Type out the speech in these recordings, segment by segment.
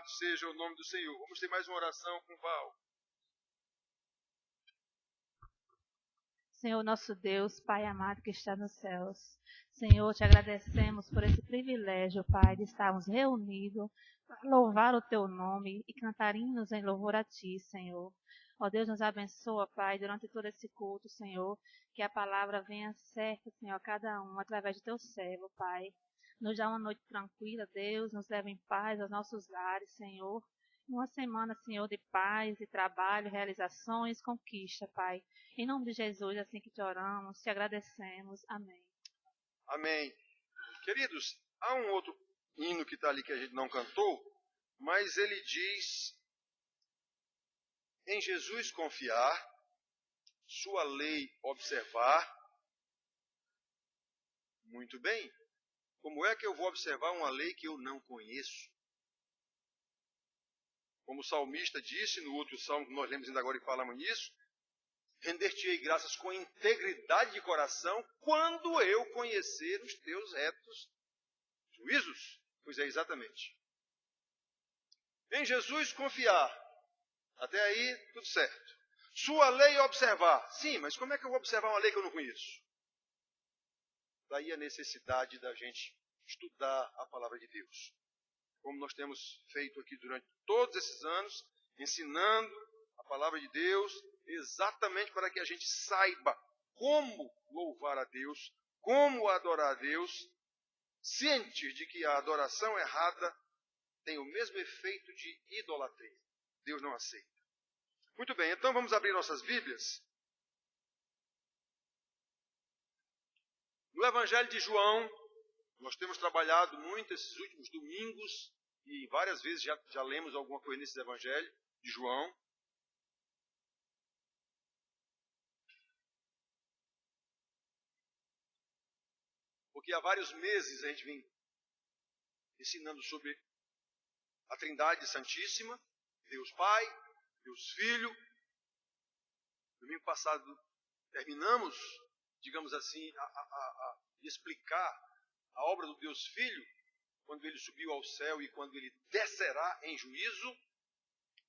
Louvado seja o nome do Senhor. Vamos ter mais uma oração com Val. Senhor nosso Deus, Pai amado que está nos céus. Senhor, te agradecemos por esse privilégio, Pai, de estarmos reunidos para louvar o Teu nome e cantar hinos em louvor a Ti, Senhor. Ó Deus, nos abençoa, Pai, durante todo esse culto, Senhor, que a palavra venha certa, Senhor, a cada um, através do Teu servo, Pai. Nos dá uma noite tranquila, Deus, nos leva em paz aos nossos lares, Senhor. Uma semana, Senhor, de paz, de trabalho, realizações, conquista, Pai. Em nome de Jesus, assim que te oramos, te agradecemos. Amém. Amém. Queridos, há um outro hino que está ali que a gente não cantou, mas ele diz: em Jesus confiar, sua lei observar. Muito bem. Como é que eu vou observar uma lei que eu não conheço? Como o salmista disse no outro salmo que nós lemos ainda agora e falamos nisso, render-te-ei graças com integridade de coração quando eu conhecer os teus retos juízos. Pois é, exatamente. Em Jesus confiar. Até aí, tudo certo. Sua lei observar. Sim, mas como é que eu vou observar uma lei que eu não conheço? Daí a necessidade da gente estudar a palavra de Deus. Como nós temos feito aqui durante todos esses anos, ensinando a palavra de Deus, exatamente para que a gente saiba como louvar a Deus, como adorar a Deus, ciente de que a adoração errada tem o mesmo efeito de idolatria. Deus não aceita. Muito bem, então vamos abrir nossas Bíblias. No Evangelho de João, nós temos trabalhado muito esses últimos domingos e várias vezes já lemos alguma coisa nesse Evangelho de João. Porque há vários meses a gente vem ensinando sobre a Trindade Santíssima, Deus Pai, Deus Filho. Domingo passado terminamos, digamos assim, de explicar a obra do Deus Filho, quando ele subiu ao céu e quando ele descerá em juízo.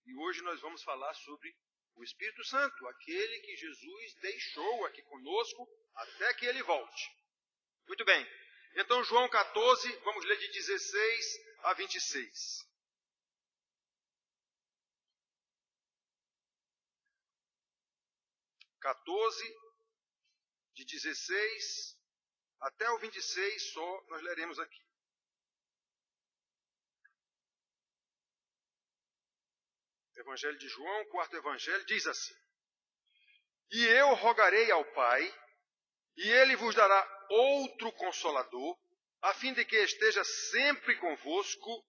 E hoje nós vamos falar sobre o Espírito Santo, aquele que Jesus deixou aqui conosco até que ele volte. Muito bem. Então, João 14, vamos ler de 16 a 26. De 16 até o 26, só nós leremos aqui. Evangelho de João, quarto evangelho, diz assim: E eu rogarei ao Pai, e ele vos dará outro Consolador, a fim de que esteja sempre convosco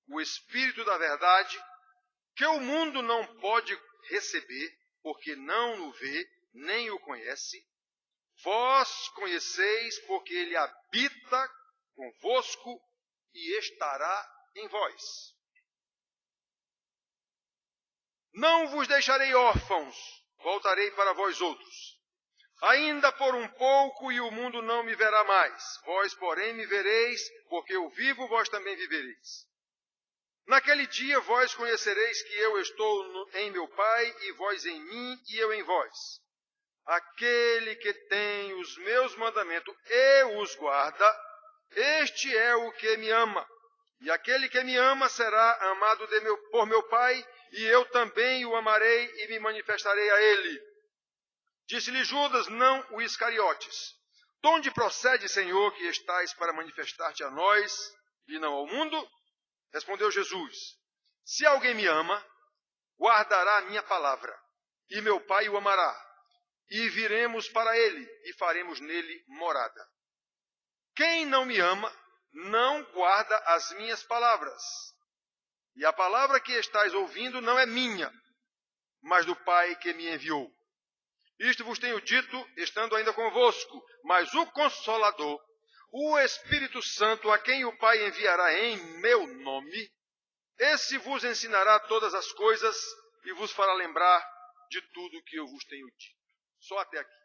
o Espírito da verdade, que o mundo não pode receber, porque não o vê, nem o conhece. Vós conheceis, porque ele habita convosco e estará em vós. Não vos deixarei órfãos, voltarei para vós outros. Ainda por um pouco e o mundo não me verá mais. Vós, porém, me vereis, porque eu vivo, vós também vivereis. Naquele dia vós conhecereis que eu estou em meu Pai, e vós em mim, e eu em vós. Aquele que tem os meus mandamentos e os guarda, este é o que me ama. E aquele que me ama será amado por meu Pai, e eu também o amarei e me manifestarei a ele. Disse-lhe Judas, não o Iscariotes: De onde procede, Senhor, que estais para manifestar-te a nós e não ao mundo? Respondeu Jesus: Se alguém me ama, guardará a minha palavra, e meu Pai o amará. E viremos para ele, e faremos nele morada. Quem não me ama, não guarda as minhas palavras. E a palavra que estáis ouvindo não é minha, mas do Pai que me enviou. Isto vos tenho dito, estando ainda convosco, mas o Consolador, o Espírito Santo, a quem o Pai enviará em meu nome, esse vos ensinará todas as coisas e vos fará lembrar de tudo que eu vos tenho dito. Só até aqui.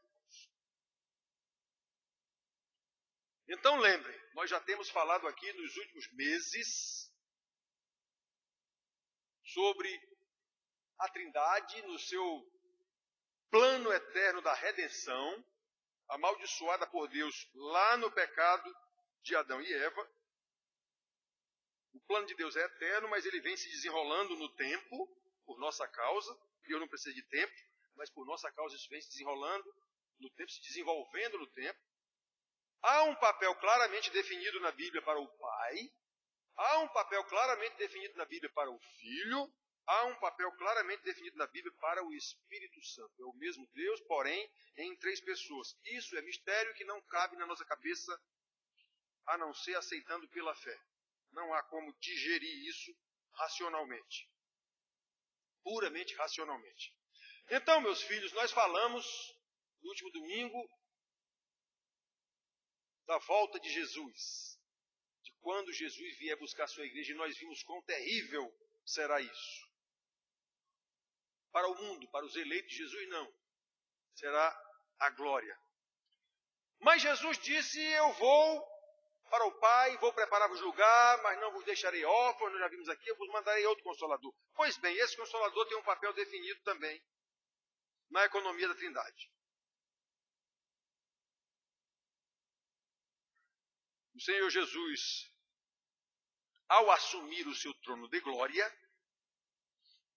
Então lembrem, nós já temos falado aqui nos últimos meses sobre a Trindade no seu plano eterno da redenção, amaldiçoada por Deus lá no pecado de Adão e Eva. O plano de Deus é eterno, mas ele vem se desenrolando no tempo, por nossa causa. Deus não precisa de tempo, mas por nossa causa isso vem se desenrolando no tempo, se desenvolvendo no tempo. Há um papel claramente definido na Bíblia para o Pai, há um papel claramente definido na Bíblia para o Filho, há um papel claramente definido na Bíblia para o Espírito Santo. É o mesmo Deus, porém, em 3 pessoas. Isso é mistério que não cabe na nossa cabeça, a não ser aceitando pela fé. Não há como digerir isso racionalmente. Puramente racionalmente. Então, meus filhos, nós falamos no último domingo da volta de Jesus. De quando Jesus vier buscar a sua igreja, e nós vimos quão terrível será isso. Para o mundo, para os eleitos de Jesus, não. Será a glória. Mas Jesus disse, eu vou para o Pai, vou preparar-vos lugar, mas não vos deixarei órfãos, nós já vimos aqui, eu vos mandarei outro Consolador. Pois bem, esse Consolador tem um papel definido também na economia da Trindade. O Senhor Jesus, ao assumir o seu trono de glória,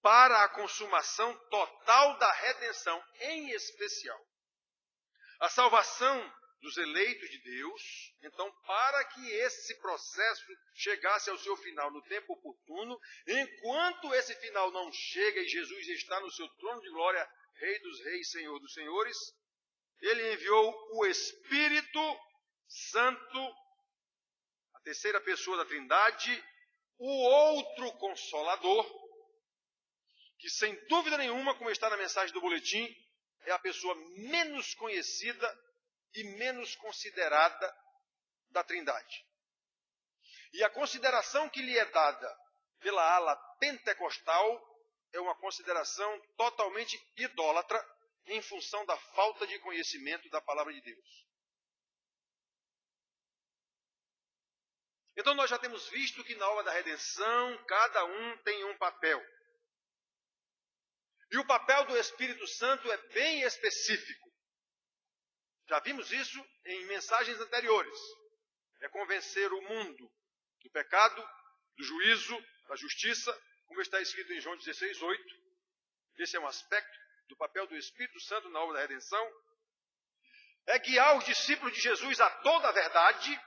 para a consumação total da redenção, em especial, a salvação dos eleitos de Deus, então, para que esse processo chegasse ao seu final no tempo oportuno, enquanto esse final não chega e Jesus está no seu trono de glória, Rei dos Reis, Senhor dos Senhores, ele enviou o Espírito Santo, a terceira pessoa da Trindade, o outro Consolador, que sem dúvida nenhuma, como está na mensagem do boletim, é a pessoa menos conhecida e menos considerada da Trindade. E a consideração que lhe é dada pela ala pentecostal é uma consideração totalmente idólatra em função da falta de conhecimento da palavra de Deus. Então nós já temos visto que na obra da redenção, cada um tem um papel. E o papel do Espírito Santo é bem específico. Já vimos isso em mensagens anteriores. É convencer o mundo do pecado, do juízo, da justiça, como está escrito em João 16:8. Esse é um aspecto do papel do Espírito Santo na obra da redenção. É guiar os discípulos de Jesus a toda a verdade,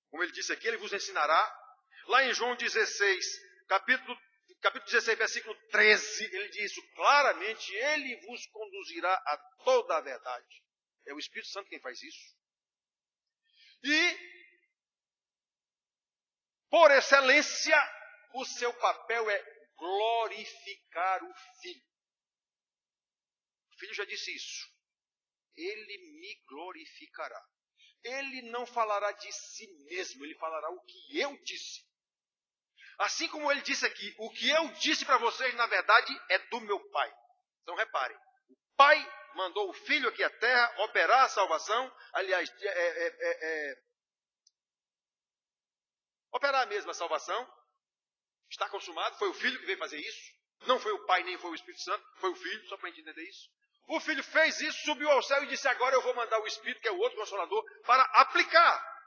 como ele disse aqui, ele vos ensinará. Lá em João 16, capítulo 16, versículo 13, ele diz isso claramente, ele vos conduzirá a toda a verdade. É o Espírito Santo quem faz isso. E, por excelência, o seu papel é glorificar o Filho. O Filho já disse isso. Ele me glorificará. Ele não falará de si mesmo, ele falará o que eu disse. Assim como ele disse aqui, o que eu disse para vocês, na verdade, é do meu Pai. Então reparem, o Pai mandou o Filho aqui à terra operar a salvação, aliás, operar mesmo a salvação, está consumado, foi o Filho que veio fazer isso, não foi o Pai nem foi o Espírito Santo, foi o Filho, só para entender isso. O Filho fez isso, subiu ao céu e disse, agora eu vou mandar o Espírito, que é o outro Consolador, para aplicar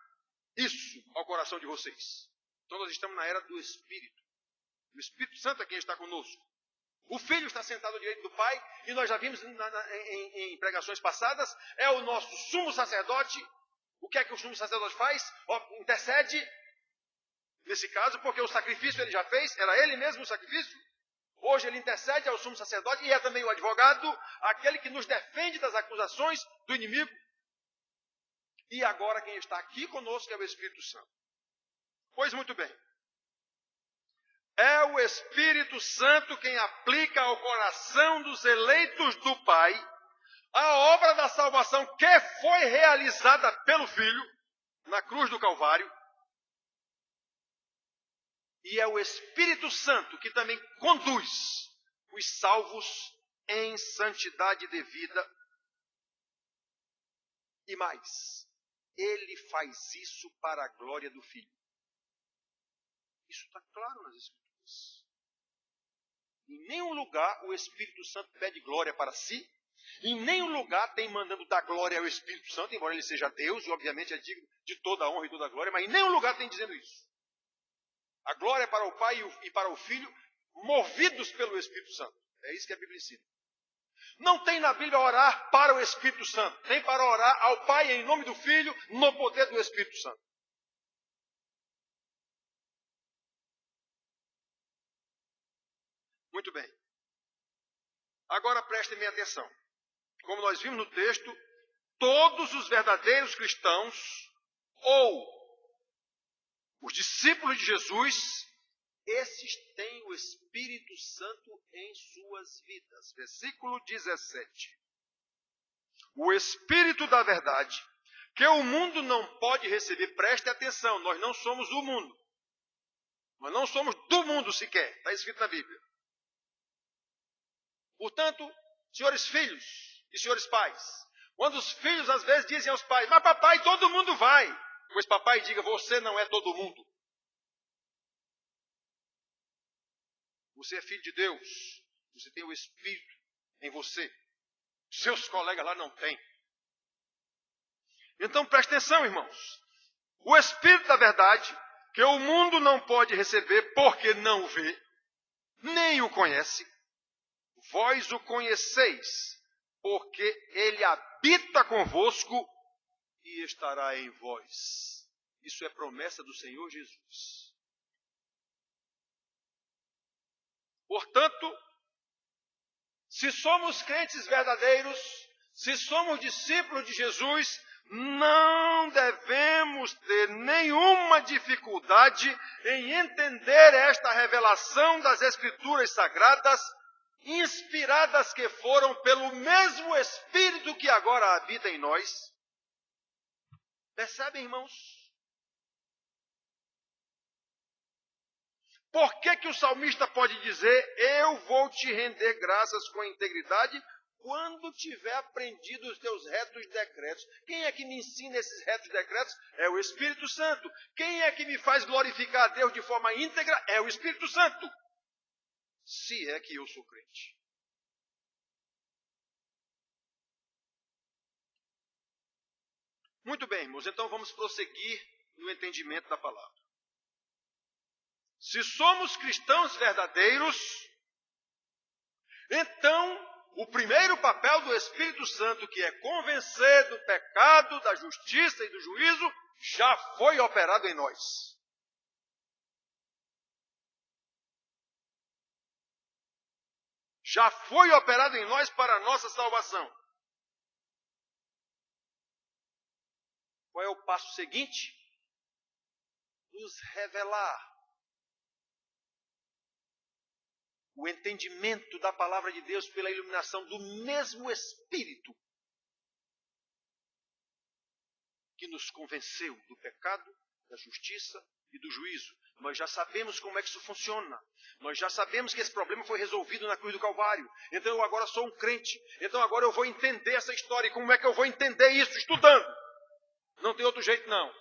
isso ao coração de vocês. Então nós estamos na era do Espírito. O Espírito Santo é quem está conosco. O Filho está sentado ao direito do Pai, e nós já vimos em pregações passadas, é o nosso sumo sacerdote. O que é que o sumo sacerdote faz? Intercede, nesse caso, porque o sacrifício ele já fez, era ele mesmo o sacrifício. Hoje ele intercede ao sumo sacerdote, e é também o advogado, aquele que nos defende das acusações do inimigo. E agora quem está aqui conosco é o Espírito Santo. Pois muito bem. É o Espírito Santo quem aplica ao coração dos eleitos do Pai a obra da salvação que foi realizada pelo Filho na cruz do Calvário. E é o Espírito Santo que também conduz os salvos em santidade devida. E mais, ele faz isso para a glória do Filho. Isso está claro nas Escrituras. Em nenhum lugar o Espírito Santo pede glória para si. Em nenhum lugar tem mandando dar glória ao Espírito Santo, embora ele seja Deus, e obviamente é digno de toda a honra e toda a glória, mas em nenhum lugar tem dizendo isso. A glória é para o Pai e para o Filho, movidos pelo Espírito Santo. É isso que a Bíblia ensina. Não tem na Bíblia orar para o Espírito Santo. Tem para orar ao Pai em nome do Filho, no poder do Espírito Santo. Muito bem. Agora prestem bem atenção. Como nós vimos no texto, todos os verdadeiros cristãos, ou os discípulos de Jesus, esses têm o Espírito Santo em suas vidas. Versículo 17. O Espírito da verdade, que o mundo não pode receber, preste atenção, nós não somos do mundo. Nós não somos do mundo sequer, está escrito na Bíblia. Portanto, senhores filhos e senhores pais, quando os filhos às vezes dizem aos pais, mas papai, todo mundo vai. Pois papai diga, você não é todo mundo. Você é filho de Deus. Você tem o Espírito em você. Seus colegas lá não têm. Então preste atenção, irmãos. O Espírito da verdade, que o mundo não pode receber porque não o vê, nem o conhece, vós o conheceis, porque ele habita convosco e estará em vós. Isso é promessa do Senhor Jesus. Portanto, se somos crentes verdadeiros, se somos discípulos de Jesus, não devemos ter nenhuma dificuldade em entender esta revelação das Escrituras Sagradas, inspiradas que foram pelo mesmo Espírito que agora habita em nós. Percebem, irmãos? Por que o salmista pode dizer, eu vou te render graças com integridade, quando tiver aprendido os teus retos decretos? Quem é que me ensina esses retos decretos? É o Espírito Santo. Quem é que me faz glorificar a Deus de forma íntegra? É o Espírito Santo. Se é que eu sou crente. Muito bem, irmãos, então vamos prosseguir no entendimento da palavra. Se somos cristãos verdadeiros, então o primeiro papel do Espírito Santo, que é convencer do pecado, da justiça e do juízo, já foi operado em nós. Já foi operado em nós para a nossa salvação. Qual é o passo seguinte? Nos revelar o entendimento da palavra de Deus pela iluminação do mesmo Espírito que nos convenceu do pecado, da justiça e do juízo. Nós já sabemos como é que isso funciona. Nós já sabemos que esse problema foi resolvido na cruz do Calvário. Então eu agora sou um crente. Então agora eu vou entender essa história. E como é que eu vou entender isso? Estudando. Não tem outro jeito não.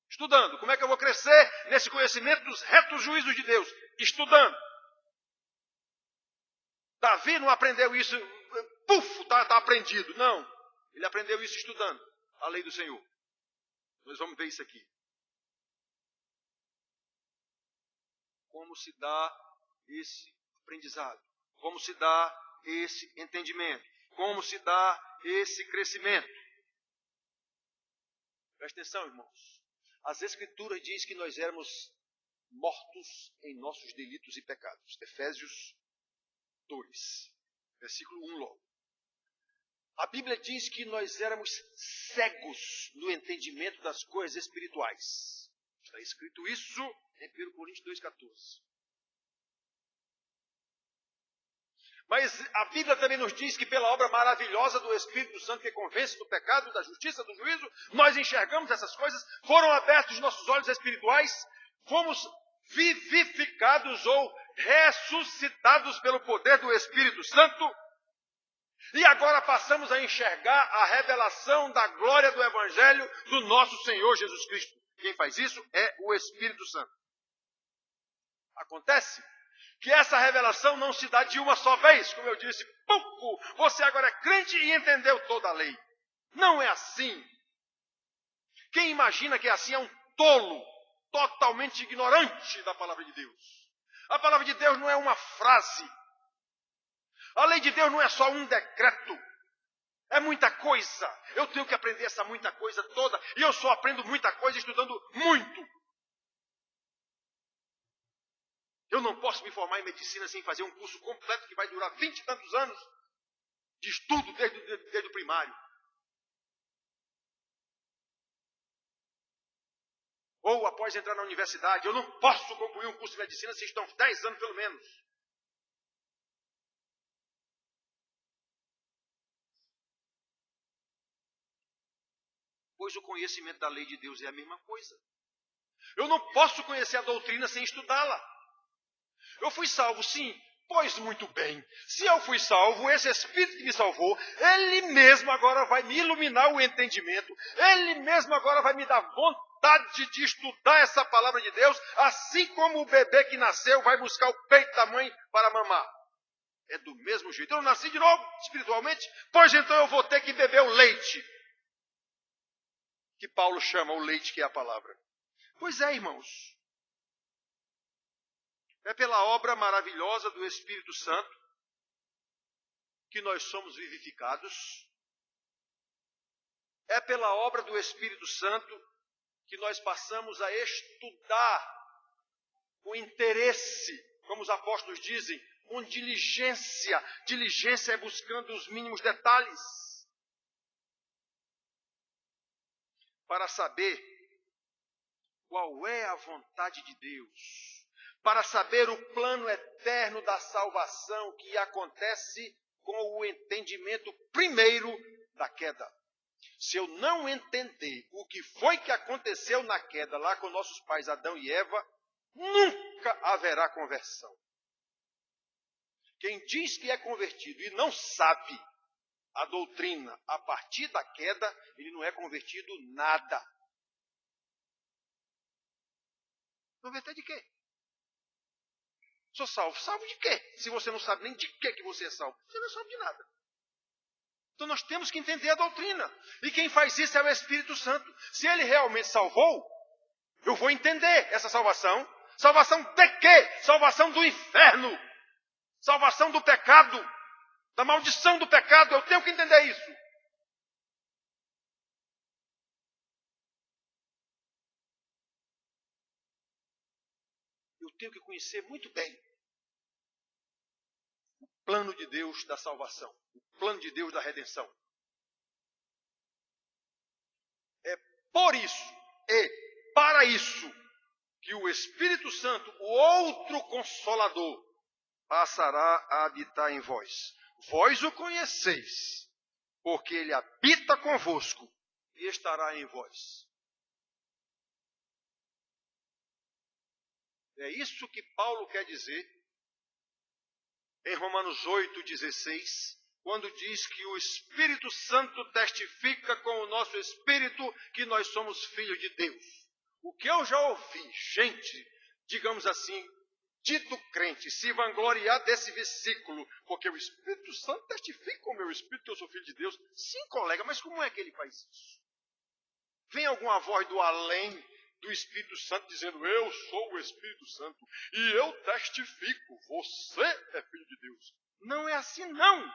Estudando. Como é que eu vou crescer nesse conhecimento dos retos juízos de Deus? Estudando. Davi não aprendeu isso, está aprendido. Não. Ele aprendeu isso estudando a lei do Senhor. Nós vamos ver isso aqui. Como se dá esse aprendizado? Como se dá esse entendimento? Como se dá esse crescimento? Presta atenção, irmãos. As Escrituras dizem que nós éramos mortos em nossos delitos e pecados. Efésios 2, versículo 1 logo. A Bíblia diz que nós éramos cegos no entendimento das coisas espirituais. Está escrito isso em 1 Coríntios 2,14. Mas a Bíblia também nos diz que pela obra maravilhosa do Espírito Santo que convence do pecado, da justiça, do juízo, nós enxergamos essas coisas, foram abertos nossos olhos espirituais, fomos vivificados ou ressuscitados pelo poder do Espírito Santo, e agora passamos a enxergar a revelação da glória do Evangelho do nosso Senhor Jesus Cristo. Quem faz isso é o Espírito Santo. Acontece que essa revelação não se dá de uma só vez, como eu disse, pouco, você agora é crente e entendeu toda a lei. Não é assim. Quem imagina que é assim é um tolo, totalmente ignorante da palavra de Deus. A palavra de Deus não é uma frase. A lei de Deus não é só um decreto. É muita coisa. Eu tenho que aprender essa muita coisa toda. E eu só aprendo muita coisa estudando muito. Eu não posso me formar em medicina sem fazer um curso completo que vai durar 20 e tantos anos de estudo desde o primário. Ou após entrar na universidade, eu não posso concluir um curso de medicina sem estudar uns 10 anos pelo menos. Pois o conhecimento da lei de Deus é a mesma coisa. Eu não posso conhecer a doutrina sem estudá-la. Eu fui salvo, sim. Pois muito bem. Se eu fui salvo, esse Espírito que me salvou, Ele mesmo agora vai me iluminar o entendimento. Ele mesmo agora vai me dar vontade de estudar essa palavra de Deus, assim como o bebê que nasceu vai buscar o peito da mãe para mamar. É do mesmo jeito. Eu não nasci de novo, espiritualmente, pois então eu vou ter que beber o leite. Que Paulo chama o leite, que é a palavra. Pois é, irmãos. É pela obra maravilhosa do Espírito Santo que nós somos vivificados. É pela obra do Espírito Santo que nós passamos a estudar com interesse, como os apóstolos dizem, com diligência. Diligência é buscando os mínimos detalhes. Para saber qual é a vontade de Deus. Para saber o plano eterno da salvação que acontece com o entendimento primeiro da queda. Se eu não entender o que foi que aconteceu na queda lá com nossos pais Adão e Eva, nunca haverá conversão. Quem diz que é convertido e não sabe a doutrina a partir da queda, ele não é convertido nada. Converter de quê? Sou salvo. Salvo de quê? Se você não sabe nem de que você é salvo. Você não é salvo de nada. Então nós temos que entender a doutrina. E quem faz isso é o Espírito Santo. Se ele realmente salvou, eu vou entender essa salvação. Salvação de quê? Salvação do inferno. Salvação do pecado. Da maldição do pecado. Eu tenho que entender isso. Eu tenho que conhecer muito bem o plano de Deus da salvação, o plano de Deus da redenção. É por isso e para isso que o Espírito Santo, o outro Consolador, passará a habitar em vós. Vós o conheceis, porque ele habita convosco e estará em vós. É isso que Paulo quer dizer em Romanos 8,16, quando diz que o Espírito Santo testifica com o nosso espírito que nós somos filhos de Deus. O que eu já ouvi, gente, digamos assim, dito crente, se vangloriar desse versículo, porque o Espírito Santo testifica com o meu espírito que eu sou filho de Deus. Sim, colega, mas como é que ele faz isso? Vem alguma voz do além do Espírito Santo dizendo, eu sou o Espírito Santo e eu testifico, você é filho de Deus. Não é assim não.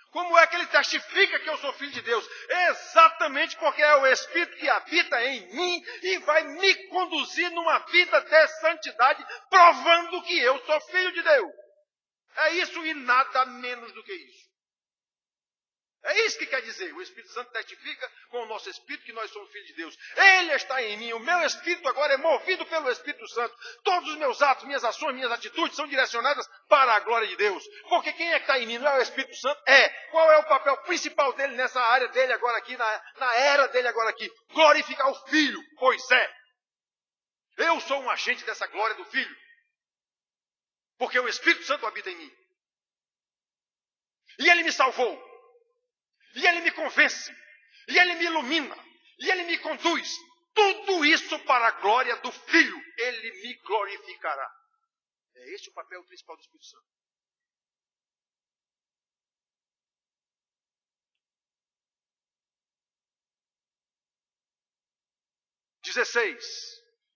Como é que ele testifica que eu sou filho de Deus? Exatamente porque é o Espírito que habita em mim e vai me conduzir numa vida de santidade, provando que eu sou filho de Deus. É isso e nada menos do que isso. É isso que quer dizer. O Espírito Santo testifica com o nosso espírito que nós somos filhos de Deus. Ele está em mim. O meu espírito agora é movido pelo Espírito Santo. Todos os meus atos, minhas ações, minhas atitudes são direcionadas para a glória de Deus. Porque quem é que está em mim? Não é o Espírito Santo? É. Qual é o papel principal dele nessa área dele agora aqui, na era dele agora aqui? Glorificar o Filho. Pois é. Eu sou um agente dessa glória do Filho. Porque o Espírito Santo habita em mim. E ele me salvou. E ele me convence, e ele me ilumina, e ele me conduz. Tudo isso para a glória do Filho. Ele me glorificará. É este o papel principal do Espírito Santo.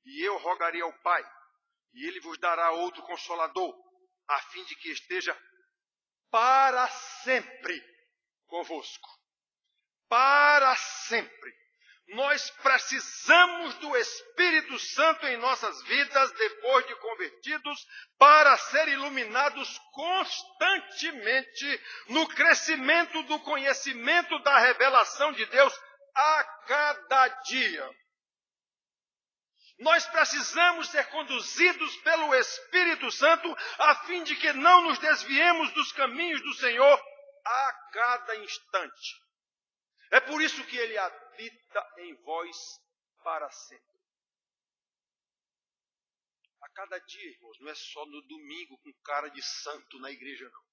E eu rogarei ao Pai, e ele vos dará outro Consolador, a fim de que esteja para sempre convosco. Para sempre. Nós precisamos do Espírito Santo em nossas vidas, depois de convertidos, para ser iluminados constantemente no crescimento do conhecimento da revelação de Deus a cada dia. Nós precisamos ser conduzidos pelo Espírito Santo a fim de que não nos desviemos dos caminhos do Senhor a cada instante. É por isso que Ele habita em vós para sempre. A cada dia, irmãos, não é só no domingo com cara de santo na igreja, não.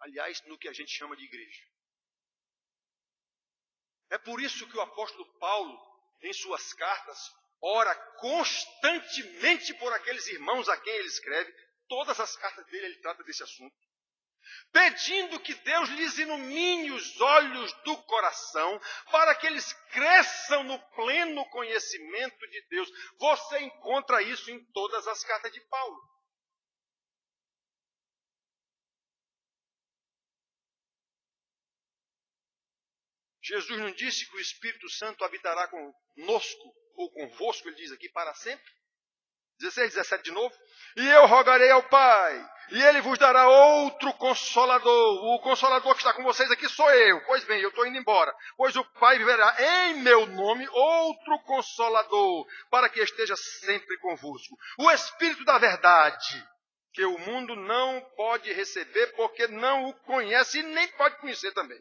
Aliás, no que a gente chama de igreja. É por isso que o apóstolo Paulo, em suas cartas, ora constantemente por aqueles irmãos a quem ele escreve. Todas as cartas dele ele trata desse assunto. Pedindo que Deus lhes ilumine os olhos do coração, para que eles cresçam no pleno conhecimento de Deus. Você encontra isso em todas as cartas de Paulo. Jesus não disse que o Espírito Santo habitará conosco, ou convosco, ele diz aqui, para sempre? 16, 17 de novo. E eu rogarei ao Pai, e Ele vos dará outro Consolador. O Consolador que está com vocês aqui sou eu. Pois bem, eu estou indo embora. Pois o Pai verá em meu nome outro Consolador, para que esteja sempre convosco. O Espírito da verdade, que o mundo não pode receber, porque não o conhece e nem pode conhecer também.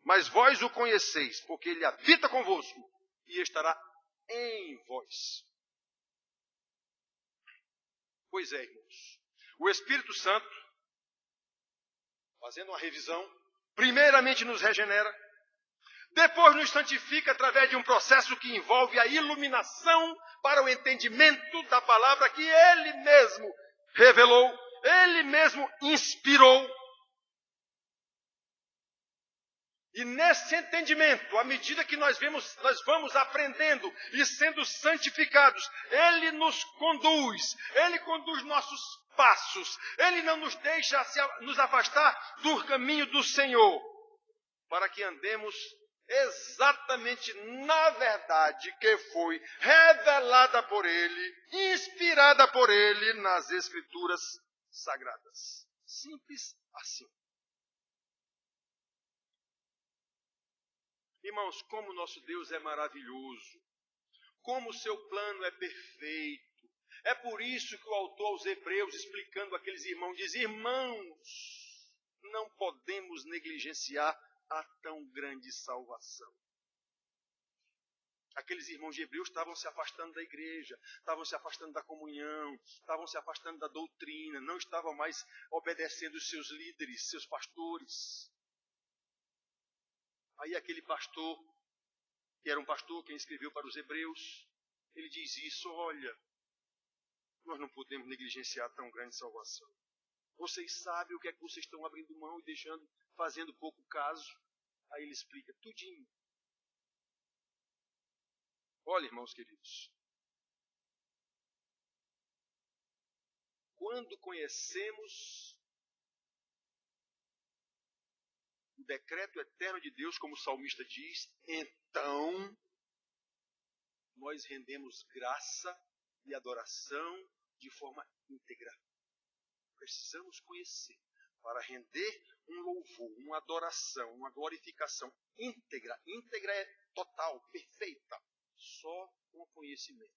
Mas vós o conheceis, porque Ele habita convosco e estará em vós. Pois é, irmãos. O Espírito Santo, fazendo uma revisão, primeiramente nos regenera, depois nos santifica através de um processo que envolve a iluminação para o entendimento da palavra que Ele mesmo revelou, Ele mesmo inspirou. E nesse entendimento, à medida que nós vamos aprendendo e sendo santificados, Ele nos conduz, Ele conduz nossos passos, Ele não nos deixa nos afastar do caminho do Senhor, para que andemos exatamente na verdade que foi revelada por Ele, inspirada por Ele nas Escrituras Sagradas. Simples assim. Irmãos, como nosso Deus é maravilhoso, como o seu plano é perfeito. É por isso que o autor aos Hebreus, explicando àqueles irmãos, diz: irmãos, não podemos negligenciar a tão grande salvação. Aqueles irmãos de Hebreus estavam se afastando da igreja, estavam se afastando da comunhão, estavam se afastando da doutrina, não estavam mais obedecendo os seus líderes, seus pastores. Aí aquele pastor, que era um pastor, quem escreveu para os Hebreus, ele diz isso: olha, nós não podemos negligenciar tão grande salvação. Vocês sabem o que é que vocês estão abrindo mão e fazendo pouco caso? Aí ele explica tudinho. Olha, irmãos queridos, quando conhecemos o decreto eterno de Deus, como o salmista diz, então nós rendemos graça e adoração de forma íntegra. Precisamos conhecer para render um louvor, uma adoração, uma glorificação íntegra. Íntegra é total, perfeita, só com conhecimento.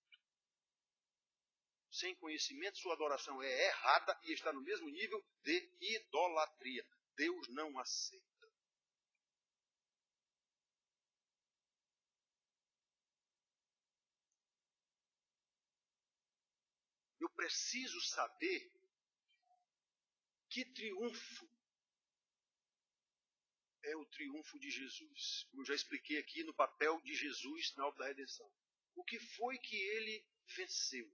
Sem conhecimento, sua adoração é errada e está no mesmo nível de idolatria. Deus não aceita. Eu preciso saber que triunfo é o triunfo de Jesus. Como eu já expliquei aqui no papel de Jesus na obra da redenção. O que foi que ele venceu?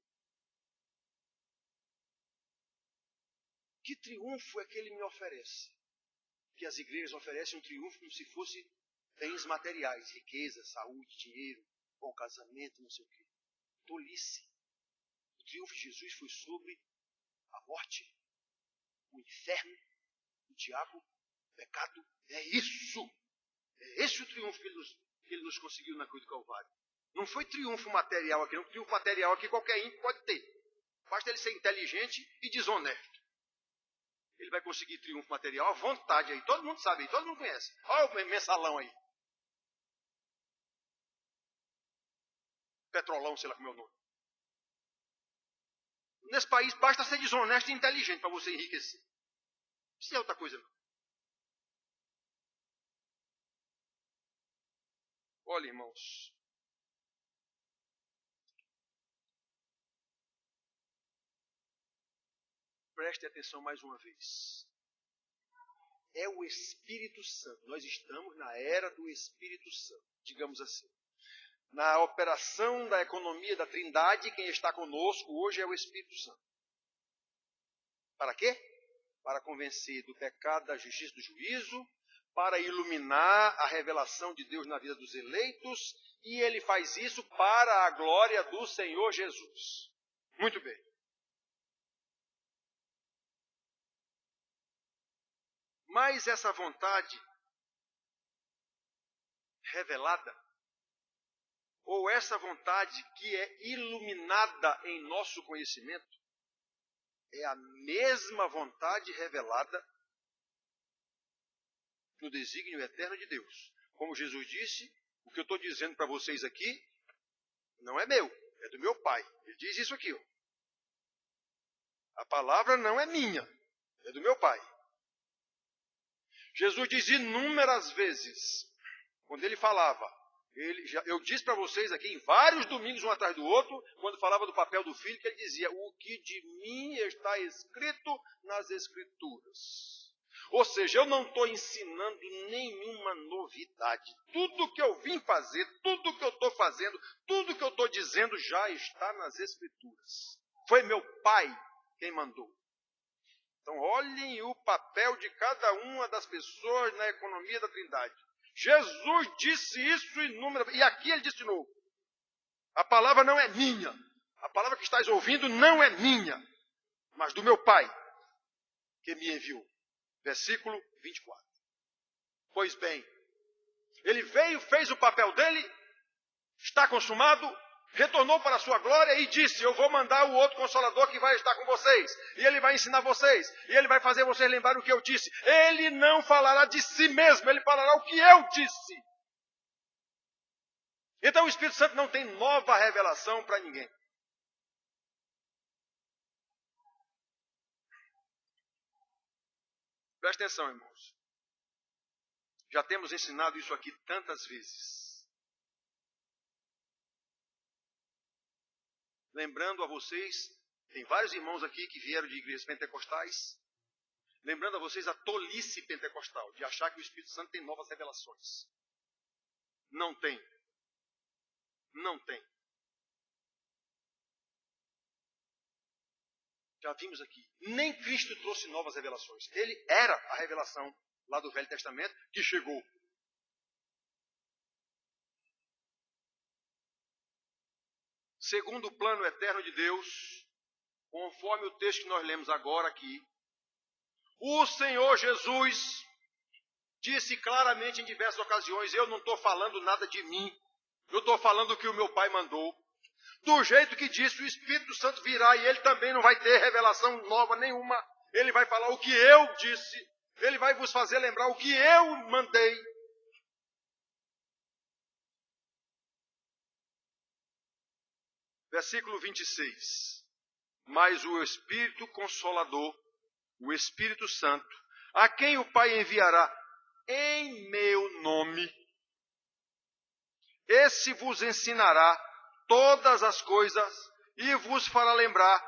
Que triunfo é que ele me oferece? Que as igrejas oferecem um triunfo como se fosse bens materiais, riqueza, saúde, dinheiro, bom casamento, não sei o quê. Tolice. O triunfo de Jesus foi sobre a morte, o inferno, o diabo, o pecado. É isso. É esse o triunfo que ele nos conseguiu na cruz do Calvário. Não foi triunfo material aqui, não. Triunfo material aqui qualquer ímpio pode ter. Basta ele ser inteligente e desonesto. Ele vai conseguir triunfo material à vontade aí. Todo mundo sabe aí, todo mundo conhece. Olha o mensalão aí. Petrolão, sei lá como é o nome. Nesse país basta ser desonesto e inteligente para você enriquecer. Isso não é outra coisa não. Olha, irmãos. Preste atenção mais uma vez. É o Espírito Santo. Nós estamos na era do Espírito Santo, digamos assim. Na operação da economia da Trindade, quem está conosco hoje é o Espírito Santo. Para quê? Para convencer do pecado, da justiça, do juízo, para iluminar a revelação de Deus na vida dos eleitos, e ele faz isso para a glória do Senhor Jesus. Muito bem. Mas essa vontade revelada, ou essa vontade que é iluminada em nosso conhecimento, é a mesma vontade revelada no desígnio eterno de Deus. Como Jesus disse, o que eu estou dizendo para vocês aqui não é meu, é do meu Pai. Ele diz isso aqui. Ó. A palavra não é minha, é do meu Pai. Jesus diz inúmeras vezes, quando ele falava, eu disse para vocês aqui em vários domingos, um atrás do outro, quando falava do papel do filho, que ele dizia, o que de mim está escrito nas Escrituras. Ou seja, eu não estou ensinando nenhuma novidade. Tudo que eu vim fazer, tudo que eu estou fazendo, tudo que eu estou dizendo já está nas Escrituras. Foi meu Pai quem mandou. Então, olhem o papel de cada uma das pessoas na economia da Trindade. Jesus disse isso inúmeras vezes. E aqui ele disse de novo. A palavra não é minha. A palavra que estás ouvindo não é minha, mas do meu Pai, que me enviou. Versículo 24. Pois bem, ele veio, fez o papel dele, está consumado, retornou para a sua glória e disse, eu vou mandar o outro Consolador que vai estar com vocês. E ele vai ensinar vocês. E ele vai fazer vocês lembrar o que eu disse. Ele não falará de si mesmo, ele falará o que eu disse. Então o Espírito Santo não tem nova revelação para ninguém. Presta atenção, irmãos. Já temos ensinado isso aqui tantas vezes. Lembrando a vocês, tem vários irmãos aqui que vieram de igrejas pentecostais. Lembrando a vocês a tolice pentecostal, de achar que o Espírito Santo tem novas revelações. Não tem. Não tem. Já vimos aqui. Nem Cristo trouxe novas revelações. Ele era a revelação lá do Velho Testamento que chegou. Segundo o plano eterno de Deus, conforme o texto que nós lemos agora aqui, o Senhor Jesus disse claramente em diversas ocasiões, eu não estou falando nada de mim, eu estou falando o que o meu Pai mandou. Do jeito que disse, o Espírito Santo virá e ele também não vai ter revelação nova nenhuma. Ele vai falar o que eu disse, ele vai vos fazer lembrar o que eu mandei. Versículo 26. Mas o Espírito Consolador, o Espírito Santo, a quem o Pai enviará em meu nome, esse vos ensinará todas as coisas e vos fará lembrar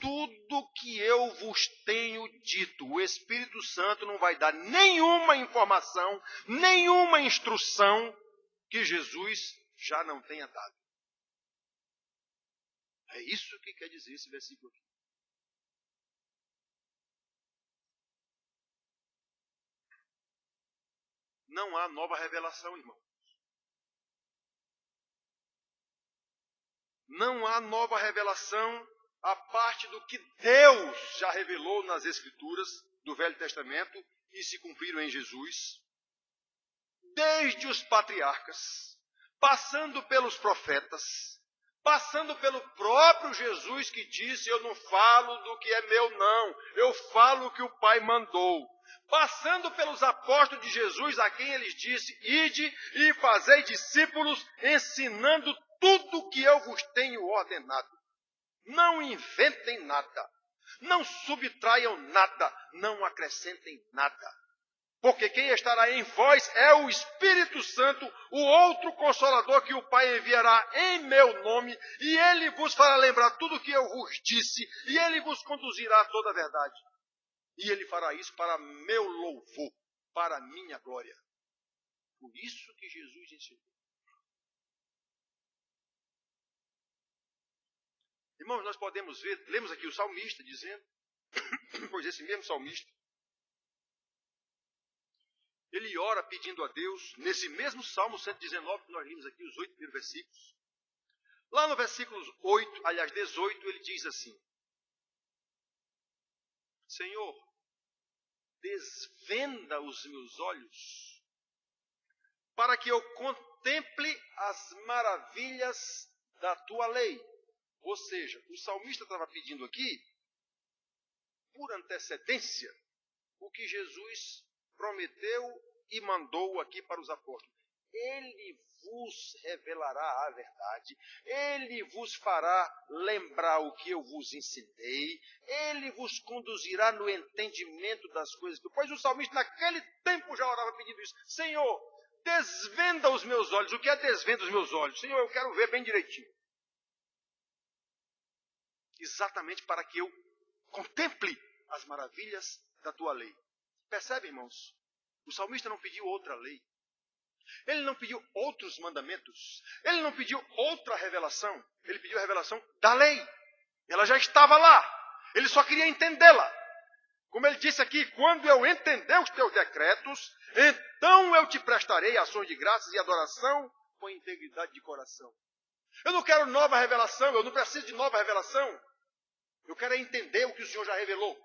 tudo que eu vos tenho dito. O Espírito Santo não vai dar nenhuma informação, nenhuma instrução que Jesus já não tenha dado. É isso que quer dizer esse versículo aqui. não há nova revelação, irmão. Não há nova revelação a parte do que Deus já revelou nas Escrituras do Velho Testamento e se cumpriram em Jesus. Desde os patriarcas, passando pelos profetas, passando pelo próprio Jesus que disse, eu não falo do que é meu não, eu falo o que o Pai mandou. Passando pelos apóstolos de Jesus, a quem ele disse, ide e fazei discípulos, ensinando tudo o que eu vos tenho ordenado. Não inventem nada, não subtraiam nada, não acrescentem nada. Porque quem estará em vós é o Espírito Santo, o outro Consolador que o Pai enviará em meu nome, e ele vos fará lembrar tudo o que eu vos disse, e ele vos conduzirá a toda a verdade. E ele fará isso para meu louvor, para a minha glória. Por isso que Jesus ensinou. Irmãos, nós podemos ver, lemos aqui o salmista dizendo, pois esse mesmo salmista, ele ora pedindo a Deus, nesse mesmo Salmo 119, que nós lemos aqui, os 8 primeiros versículos. Lá no versículo 18, ele diz assim, Senhor, desvenda os meus olhos, para que eu contemple as maravilhas da tua lei. Ou seja, o salmista estava pedindo aqui, por antecedência, o que Jesus prometeu e mandou aqui para os apóstolos. Ele vos revelará a verdade, ele vos fará lembrar o que eu vos ensinei, ele vos conduzirá no entendimento das coisas. Pois o salmista naquele tempo já orava pedindo isso. Senhor, desvenda os meus olhos. O que é desvenda os meus olhos? Senhor, eu quero ver bem direitinho. Exatamente para que eu contemple as maravilhas da tua lei. Percebe, irmãos? O salmista não pediu outra lei. Ele não pediu outros mandamentos. Ele não pediu outra revelação. Ele pediu a revelação da lei. Ela já estava lá. Ele só queria entendê-la. Como ele disse aqui, quando eu entender os teus decretos, então eu te prestarei ações de graças e adoração com integridade de coração. Eu não quero nova revelação, eu não preciso de nova revelação. Eu quero entender o que o Senhor já revelou.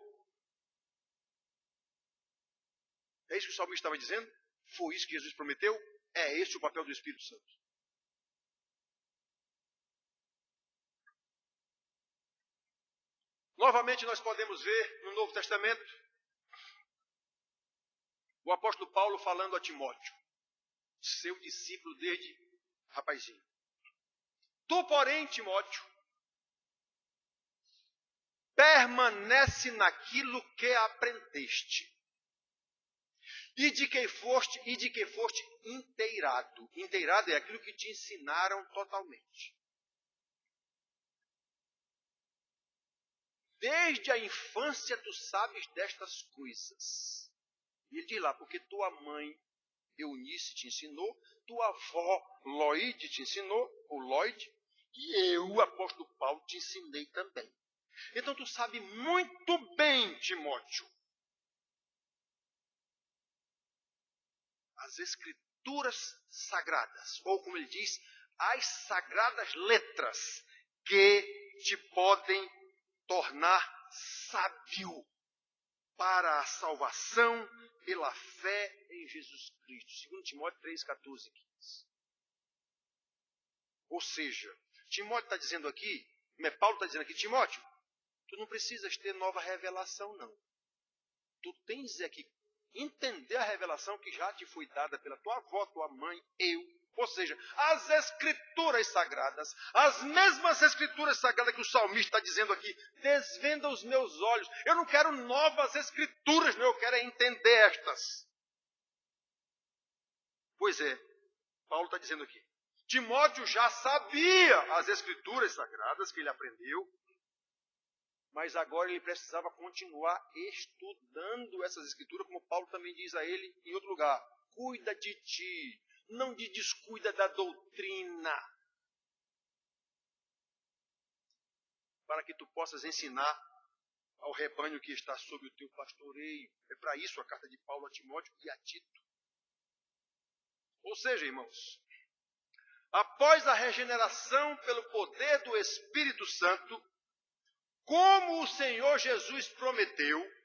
É isso que o salmista estava dizendo? Foi isso que Jesus prometeu? É esse o papel do Espírito Santo. Novamente nós podemos ver no Novo Testamento o apóstolo Paulo falando a Timóteo, seu discípulo desde rapazinho. Tu, porém, Timóteo, permanece naquilo que aprendeste. E de que foste inteirado. Inteirado é aquilo que te ensinaram totalmente. Desde a infância tu sabes destas coisas. E ele diz lá, porque tua mãe Eunice te ensinou, tua avó Loide te ensinou, ou Lloyd, e eu, o apóstolo Paulo, te ensinei também. Então tu sabe muito bem, Timóteo, as escrituras sagradas, ou como ele diz, as sagradas letras que te podem tornar sábio para a salvação pela fé em Jesus Cristo. 2 Timóteo 3, 14 e 15. Ou seja, Timóteo está dizendo aqui, Paulo está dizendo aqui, Timóteo, tu não precisas ter nova revelação, não. Tu tens é que entender a revelação que já te foi dada pela tua avó, tua mãe, eu. Ou seja, as escrituras sagradas, as mesmas escrituras sagradas que o salmista está dizendo aqui, desvenda os meus olhos. Eu não quero novas escrituras, eu quero é entender estas. Pois é, Paulo está dizendo aqui. Timóteo já sabia as escrituras sagradas que ele aprendeu, mas agora ele precisava continuar estudando essas escrituras, como Paulo também diz a ele em outro lugar. Cuida de ti, não te descuida da doutrina, para que tu possas ensinar ao rebanho que está sob o teu pastoreio. É para isso a carta de Paulo a Timóteo e a Tito. Ou seja, irmãos, após a regeneração pelo poder do Espírito Santo, como o Senhor Jesus prometeu,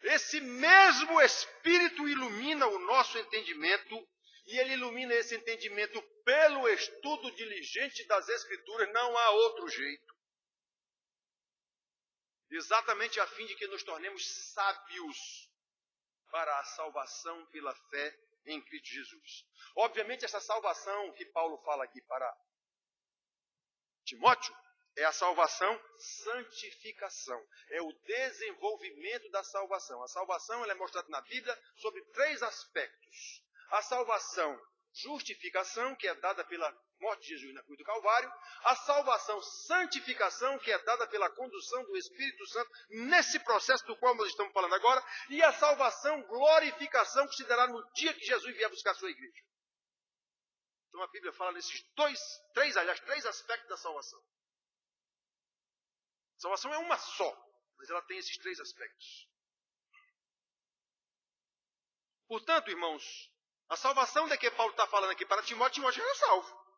esse mesmo Espírito ilumina o nosso entendimento, e ele ilumina esse entendimento pelo estudo diligente das Escrituras, não há outro jeito. Exatamente a fim de que nos tornemos sábios para a salvação pela fé em Cristo Jesus. Obviamente, essa salvação que Paulo fala aqui para Timóteo é a salvação santificação. É o desenvolvimento da salvação. A salvação ela é mostrada na Bíblia sobre 3 aspectos. A salvação justificação, que é dada pela morte de Jesus na cruz do Calvário. A salvação santificação, que é dada pela condução do Espírito Santo nesse processo do qual nós estamos falando agora. E a salvação glorificação, que se dará no dia que Jesus vier buscar a sua igreja. Então a Bíblia fala nesses três aspectos da salvação. A salvação é uma só, mas ela tem esses 3 aspectos. Portanto, irmãos, a salvação de que Paulo está falando aqui para Timóteo, Timóteo já é salvo.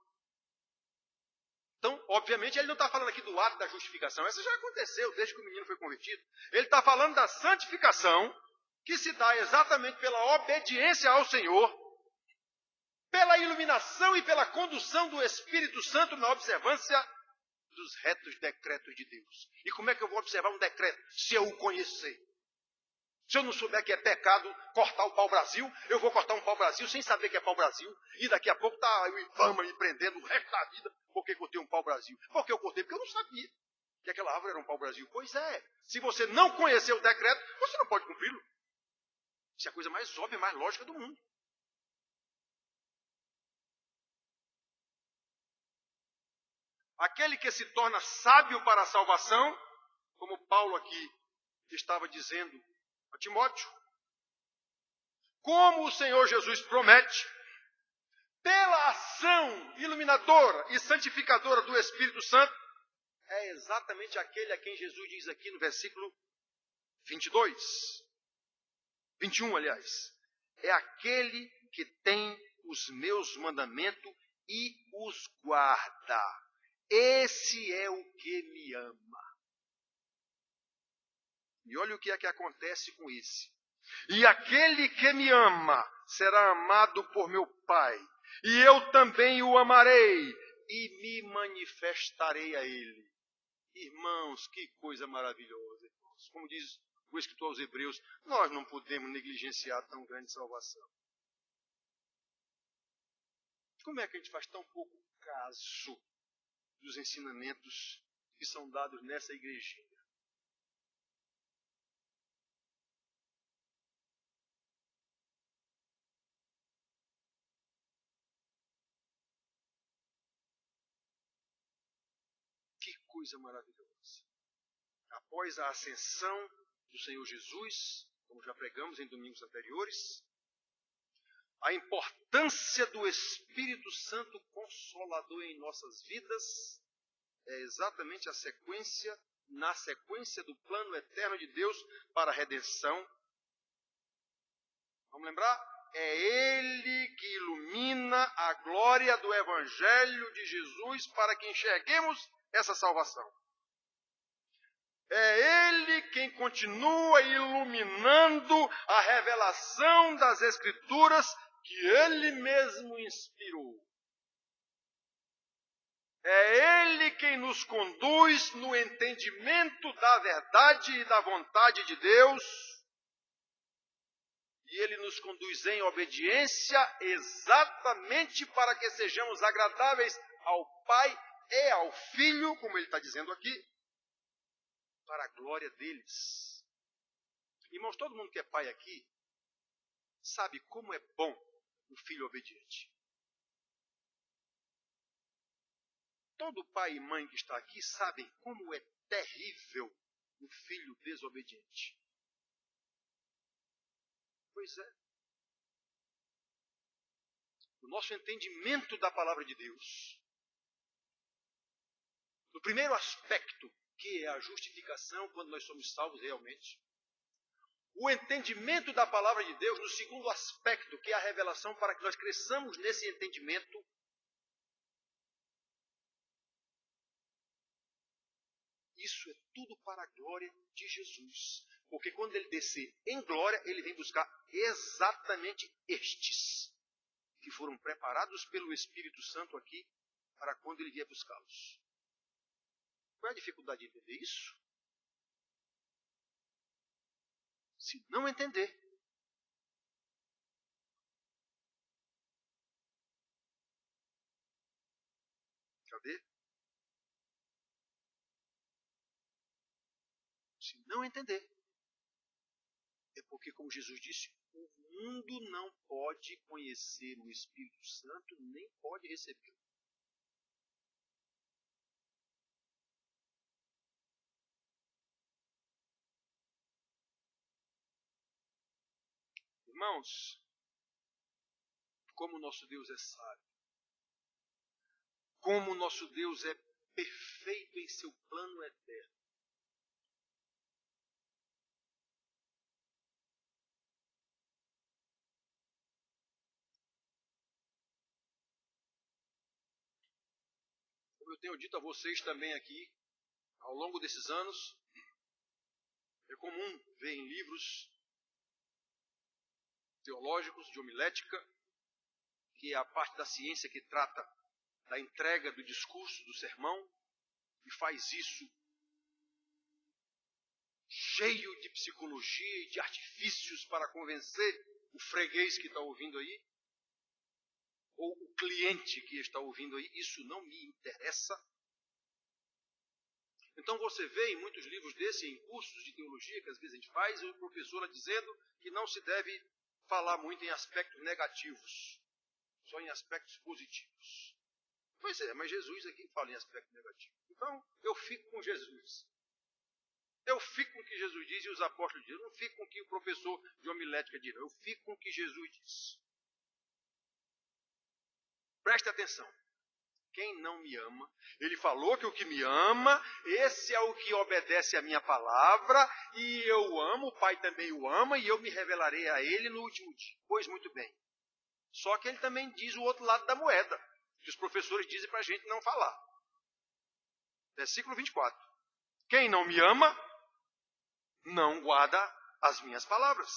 Então, obviamente, ele não está falando aqui do ato da justificação. Essa já aconteceu desde que o menino foi convertido. Ele está falando da santificação, que se dá exatamente pela obediência ao Senhor, pela iluminação e pela condução do Espírito Santo na observância dos retos decretos de Deus. E como é que eu vou observar um decreto se eu o conhecer? Se eu não souber que é pecado cortar o pau-brasil, eu vou cortar um pau-brasil sem saber que é pau-brasil, e daqui a pouco está o Ibama me prendendo o resto da vida porque cortei um pau-brasil. Por que eu cortei? Porque eu não sabia que aquela árvore era um pau-brasil. Pois é, se você não conhecer o decreto, você não pode cumpri-lo. Isso é a coisa mais óbvia, mais lógica do mundo. Aquele que se torna sábio para a salvação, como Paulo aqui estava dizendo a Timóteo, como o Senhor Jesus promete, pela ação iluminadora e santificadora do Espírito Santo, é exatamente aquele a quem Jesus diz aqui no versículo 21, aliás. É aquele que tem os meus mandamentos e os guarda. Esse é o que me ama. E olha o que é que acontece com esse. E aquele que me ama será amado por meu Pai. E eu também o amarei e me manifestarei a ele. Irmãos, que coisa maravilhosa. Irmãos. Como diz o escritor aos Hebreus, nós não podemos negligenciar tão grande salvação. Como é que a gente faz tão pouco caso dos ensinamentos que são dados nessa igrejinha? Que coisa maravilhosa. Após a ascensão do Senhor Jesus, como já pregamos em domingos anteriores, a importância do Espírito Santo Consolador em nossas vidas é exatamente na sequência do plano eterno de Deus para a redenção. Vamos lembrar? É Ele que ilumina a glória do Evangelho de Jesus para que enxerguemos essa salvação. É Ele quem continua iluminando a revelação das Escrituras que Ele mesmo inspirou. É Ele quem nos conduz no entendimento da verdade e da vontade de Deus. E Ele nos conduz em obediência exatamente para que sejamos agradáveis ao Pai e ao Filho, como Ele está dizendo aqui, para a glória deles. Irmãos, todo mundo que é pai aqui sabe como é bom o filho obediente. Todo pai e mãe que está aqui sabem como é terrível o filho desobediente. Pois é. O nosso entendimento da palavra de Deus, no primeiro aspecto, que é a justificação, quando nós somos salvos realmente, o entendimento da palavra de Deus no segundo aspecto, que é a revelação, para que nós cresçamos nesse entendimento. Isso é tudo para a glória de Jesus. Porque quando ele descer em glória, ele vem buscar exatamente estes que foram preparados pelo Espírito Santo aqui para quando ele vier buscá-los. Qual é a dificuldade de entender isso? Se não entender, cadê? Se não entender, é porque, como Jesus disse, o mundo não pode conhecer o Espírito Santo, nem pode recebê-lo. Irmãos, como o nosso Deus é sábio, como o nosso Deus é perfeito em seu plano eterno. Como eu tenho dito a vocês também aqui, ao longo desses anos, é comum ver em livros teológicos de homilética, que é a parte da ciência que trata da entrega do discurso, do sermão, e faz isso cheio de psicologia e de artifícios para convencer o freguês que está ouvindo aí, ou o cliente que está ouvindo aí. Isso não me interessa. Então você vê em muitos livros desses, em cursos de teologia que às vezes a gente faz, o professor dizendo que não se deve falar muito em aspectos negativos, só em aspectos positivos. Pois é, mas Jesus aqui fala em aspecto negativo. Então, eu fico com Jesus. Eu fico com o que Jesus diz e os apóstolos dizem. Eu não fico com o que o professor de homilética diz. Eu fico com o que Jesus diz. Preste atenção. Quem não me ama, ele falou que o que me ama, esse é o que obedece à minha palavra, e eu amo, o Pai também o ama, e eu me revelarei a ele no último dia. Pois muito bem. Só que ele também diz o outro lado da moeda, que os professores dizem para a gente não falar. Versículo 24. Quem não me ama, não guarda as minhas palavras.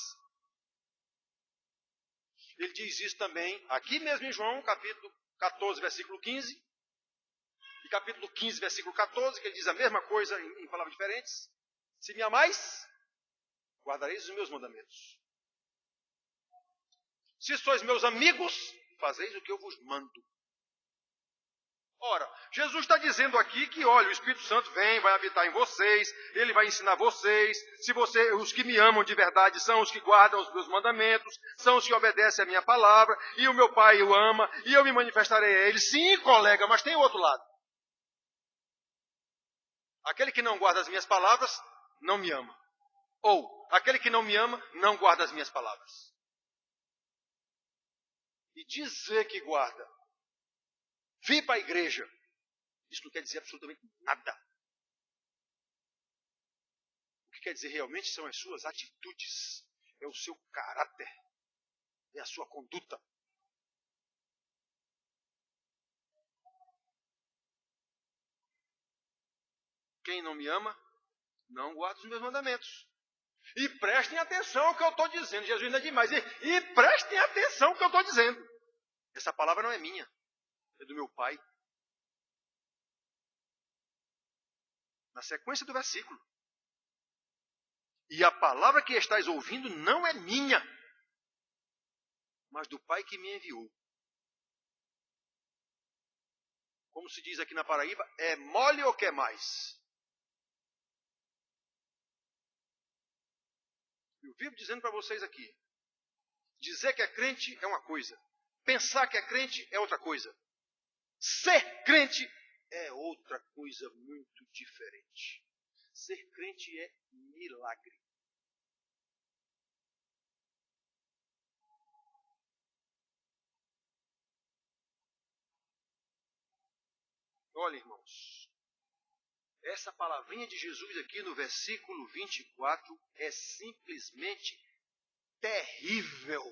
Ele diz isso também aqui mesmo em João, capítulo 14, versículo 15. E capítulo 15, versículo 14, que ele diz a mesma coisa em palavras diferentes. Se me amais, guardareis os meus mandamentos. Se sois meus amigos, fazeis o que eu vos mando. Ora, Jesus está dizendo aqui que, olha, o Espírito Santo vem, vai habitar em vocês, ele vai ensinar vocês. Os que me amam de verdade são os que guardam os meus mandamentos, são os que obedecem a minha palavra, e o meu Pai o ama, e eu me manifestarei a ele. Sim, colega, mas tem outro lado. Aquele que não guarda as minhas palavras, não me ama. Ou, aquele que não me ama, não guarda as minhas palavras. E dizer que guarda, vir para a igreja, isso não quer dizer absolutamente nada. O que quer dizer realmente são as suas atitudes, é o seu caráter, é a sua conduta. Quem não me ama, não guarda os meus mandamentos. E prestem atenção ao que eu estou dizendo. Jesus ainda diz mais. E prestem atenção ao que eu estou dizendo. Essa palavra não é minha, é do meu Pai. Na sequência do versículo. E a palavra que estáis ouvindo não é minha, mas do Pai que me enviou. Como se diz aqui na Paraíba, é mole ou quer mais? Eu vivo dizendo para vocês aqui, dizer que é crente é uma coisa, pensar que é crente é outra coisa, ser crente é outra coisa muito diferente. Ser crente é milagre. Olha, irmãos, Essa palavrinha de Jesus aqui no versículo 24 é simplesmente terrível.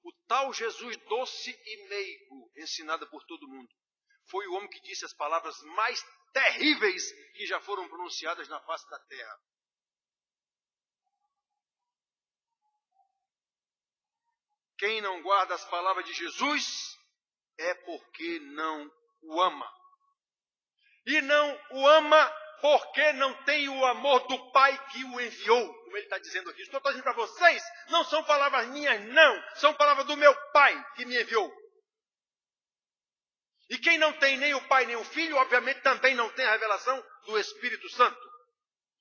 O tal Jesus doce e meigo, ensinado por todo mundo, foi o homem que disse as palavras mais terríveis que já foram pronunciadas na face da terra. Quem não guarda as palavras de Jesus é porque não o ama. E não o ama porque não tem o amor do Pai que o enviou. Como ele está dizendo aqui. Estou dizendo para vocês, não são palavras minhas, não. São palavras do meu Pai que me enviou. E quem não tem nem o Pai nem o Filho, obviamente também não tem a revelação do Espírito Santo.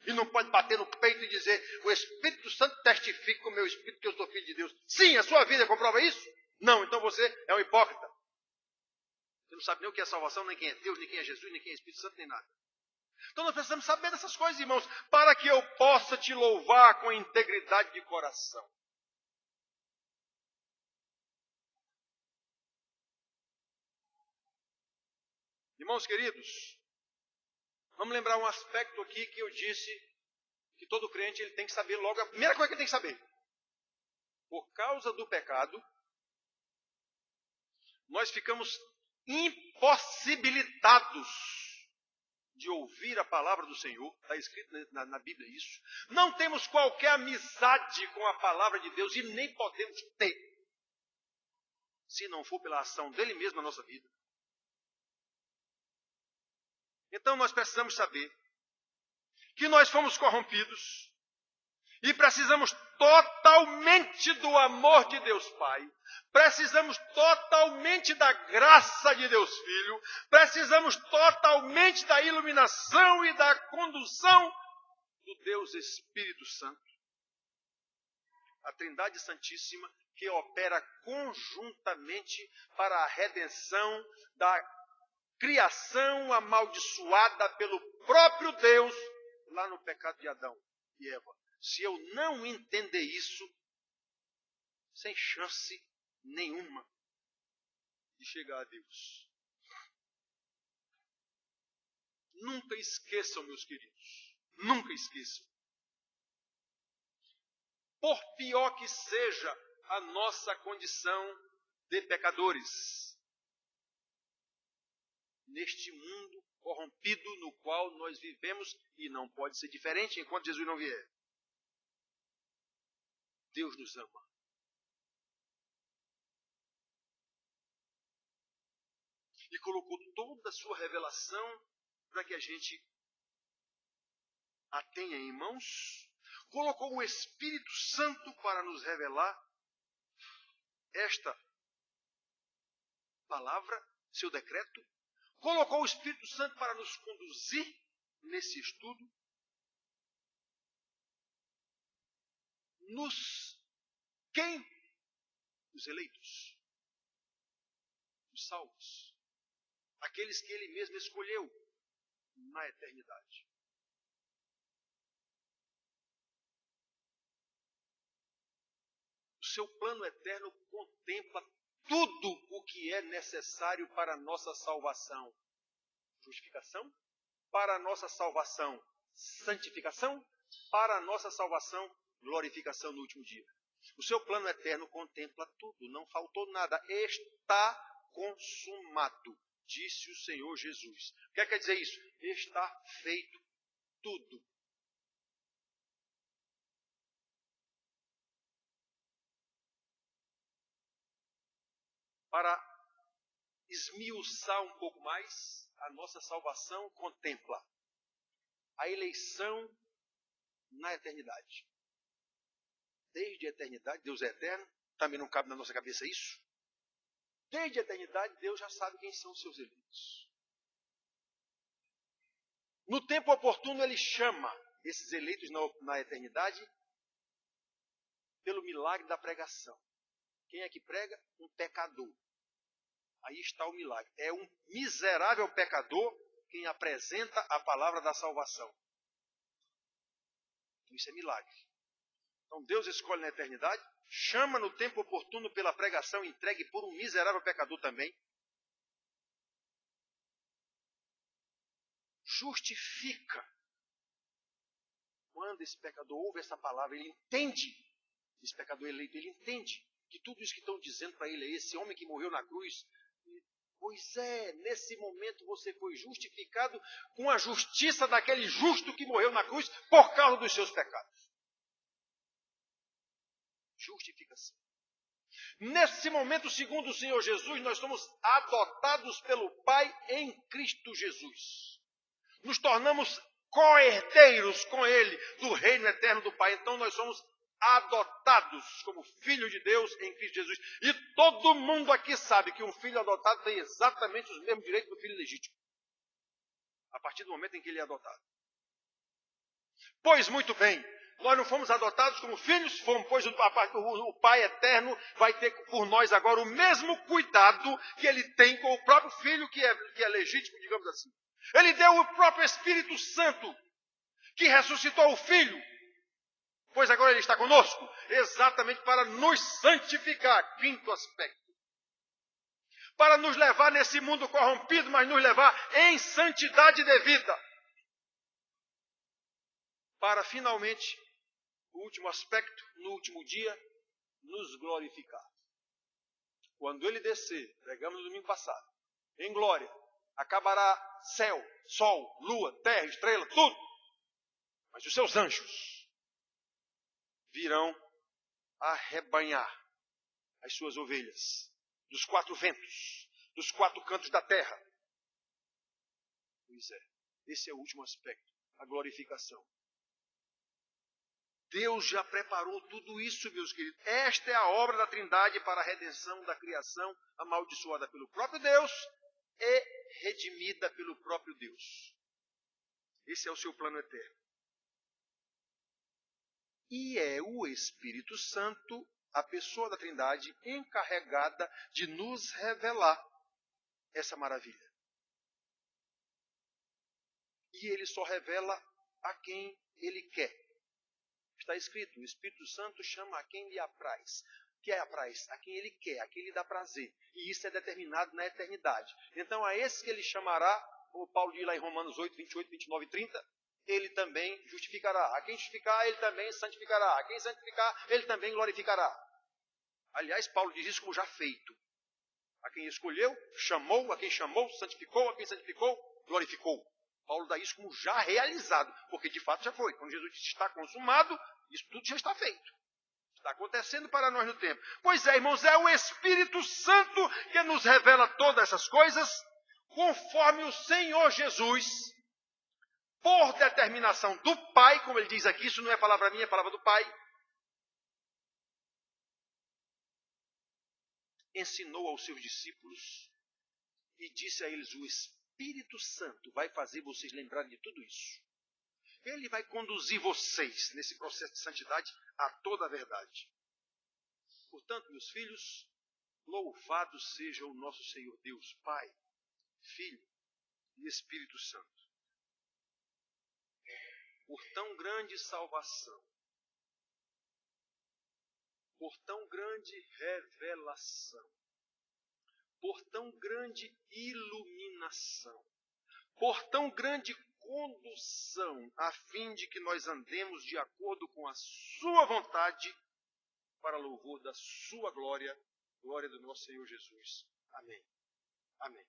E não pode bater no peito e dizer, o Espírito Santo testifica com o meu Espírito que eu sou filho de Deus. Sim, a sua vida comprova isso? Não, então você é um hipócrita. Você não sabe nem o que é salvação, nem quem é Deus, nem quem é Jesus, nem quem é Espírito Santo, nem nada. Então nós precisamos saber dessas coisas, irmãos, para que eu possa te louvar com integridade de coração. Irmãos queridos, vamos lembrar um aspecto aqui que eu disse que todo crente ele tem que saber logo. A primeira coisa que ele tem que saber. Por causa do pecado, nós ficamos impossibilitados de ouvir a palavra do Senhor. Está escrito na Bíblia isso. Não temos qualquer amizade com a palavra de Deus e nem podemos ter, se não for pela ação dele mesmo na nossa vida. Então nós precisamos saber que nós fomos corrompidos e precisamos totalmente do amor de Deus Pai, precisamos totalmente da graça de Deus Filho, precisamos totalmente da iluminação e da condução do Deus Espírito Santo. A Trindade Santíssima que opera conjuntamente para a redenção da criação amaldiçoada pelo próprio Deus lá no pecado de Adão e Eva. Se eu não entender isso, sem chance nenhuma de chegar a Deus. Nunca esqueçam, meus queridos, nunca esqueçam. Por pior que seja a nossa condição de pecadores, neste mundo corrompido no qual nós vivemos, e não pode ser diferente enquanto Jesus não vier. Deus nos ama. E colocou toda a sua revelação para que a gente a tenha em mãos. Colocou o Espírito Santo para nos revelar esta palavra, seu decreto. Colocou o Espírito Santo para nos conduzir nesse estudo. Quem? Os eleitos. Os salvos. Aqueles que ele mesmo escolheu na eternidade. O seu plano eterno contempla tudo o que é necessário para a nossa salvação. Justificação, para a nossa salvação, santificação, para a nossa salvação, glorificação no último dia. O seu plano eterno contempla tudo, não faltou nada. Está consumado, disse o Senhor Jesus. O que quer dizer isso? Está feito tudo. Para esmiuçar um pouco mais, a nossa salvação contempla a eleição na eternidade. Desde a eternidade, Deus é eterno, também não cabe na nossa cabeça isso. Desde a eternidade, Deus já sabe quem são os seus eleitos. No tempo oportuno, Ele chama esses eleitos na eternidade pelo milagre da pregação. Quem é que prega? Um pecador. Aí está o milagre. É um miserável pecador quem apresenta a palavra da salvação. Então, isso é milagre. Então Deus escolhe na eternidade, chama no tempo oportuno pela pregação entregue por um miserável pecador também. justifica. Quando esse pecador ouve essa palavra, ele entende, esse pecador eleito, ele entende que tudo isso que estão dizendo para ele é esse homem que morreu na cruz. Pois é, nesse momento você foi justificado com a justiça daquele justo que morreu na cruz por causa dos seus pecados. Justificação. Nesse momento, segundo o Senhor Jesus, nós somos adotados pelo Pai em Cristo Jesus. Nos tornamos co-herdeiros com Ele do reino eterno do Pai. Então nós somos adotados como filhos de Deus em Cristo Jesus. E todo mundo aqui sabe que um filho adotado tem exatamente os mesmos direitos do filho legítimo. A partir do momento em que ele é adotado. Pois muito bem, nós não fomos adotados como filhos, fomos, pois o Pai eterno vai ter por nós agora o mesmo cuidado que ele tem com o próprio filho que é legítimo, digamos assim. Ele deu o próprio Espírito Santo, que ressuscitou o Filho, pois agora ele está conosco, exatamente para nos santificar, quinto aspecto. Para nos levar nesse mundo corrompido, mas nos levar em santidade devida. Para finalmente, o último aspecto, no último dia, nos glorificar. Quando ele descer, pregamos no domingo passado, em glória, acabará céu, sol, lua, terra, estrela, tudo. Mas os seus anjos virão arrebanhar as suas ovelhas dos quatro ventos, dos quatro cantos da terra. Pois é, esse é o último aspecto, a glorificação. Deus já preparou tudo isso, meus queridos. Esta é a obra da Trindade para a redenção da criação, amaldiçoada pelo próprio Deus e redimida pelo próprio Deus. Esse é o seu plano eterno. E é o Espírito Santo, a pessoa da Trindade, encarregada de nos revelar essa maravilha. E ele só revela a quem ele quer. Está escrito, o Espírito Santo chama a quem lhe apraz. Que é apraz? A quem ele quer, a quem lhe dá prazer. E isso é determinado na eternidade. Então, a esse que ele chamará, como Paulo diz lá em Romanos 8, 28, 29 e 30, ele também justificará. A quem justificar, ele também santificará. A quem santificar, ele também glorificará. Aliás, Paulo diz isso como já feito. A quem escolheu, chamou. A quem chamou, santificou. A quem santificou, glorificou. Paulo dá isso como já realizado, porque de fato já foi. Quando Jesus disse está consumado, isso tudo já está feito. Está acontecendo para nós no tempo. Pois é, irmãos, é o Espírito Santo que nos revela todas essas coisas, conforme o Senhor Jesus, por determinação do Pai, como ele diz aqui, isso não é palavra minha, é palavra do Pai, ensinou aos seus discípulos e disse a eles, o Espírito Santo vai fazer vocês lembrarem de tudo isso. Ele vai conduzir vocês nesse processo de santidade a toda a verdade. Portanto, meus filhos, louvado seja o nosso Senhor Deus, Pai, Filho e Espírito Santo, por tão grande salvação, por tão grande revelação, por tão grande iluminação, por tão grande condução, a fim de que nós andemos de acordo com a sua vontade, para louvor da sua glória, glória do nosso Senhor Jesus. Amém. Amém.